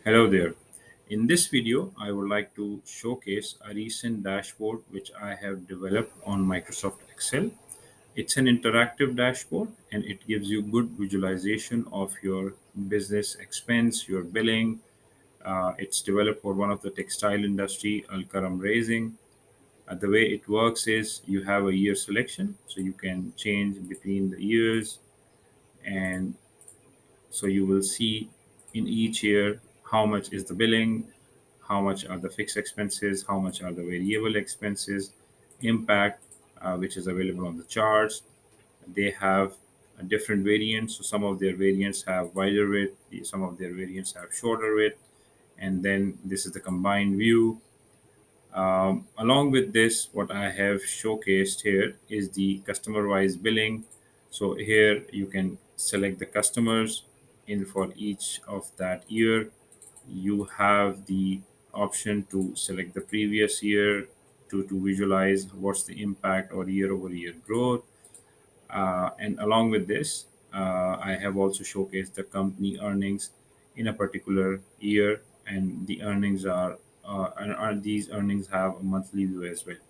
Hello there. In this video, I would like to showcase a recent dashboard which I have developed on Microsoft Excel. It's an interactive dashboard and it gives you good visualization of your business expense, your billing. It's developed for one of the textile industry, Al-Karam raising. The way it works is you have a year selection, so you can change between the years, and so you will see in each year how much is the billing, how much are the fixed expenses, how much are the variable expenses, impact, which is available on the charts. They have a different variants. So some of their variants have wider width, some of their variants have shorter width, and then this is the combined view. Along with this, what I have showcased here is the customer-wise billing. So here you can select the customers in for each of that year. You have the option to select the previous year to visualize what's the impact or year-over-year growth. And along with this, I have also showcased the company earnings in a particular year, and the earnings are these earnings have a monthly view as well.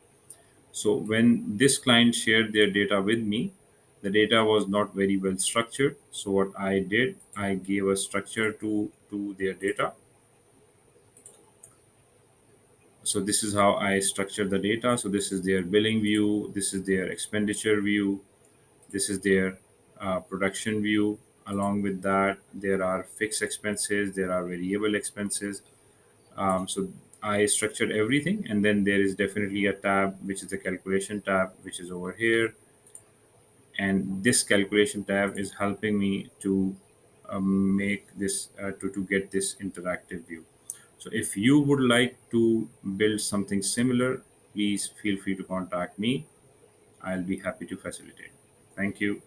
So when this client shared their data with me, the data was not very well structured. So what I did, I gave a structure to their data. So this is how I structure the data. So this is their billing view, this is their expenditure view, this is their production view. Along with that, there are fixed expenses, there are variable expenses. So I structured everything, and then there is definitely a tab which is the calculation tab, which is over here. And this calculation tab is helping me to make this to get this interactive view. So if you would like to build something similar, please feel free to contact me. I'll be happy to facilitate. Thank you.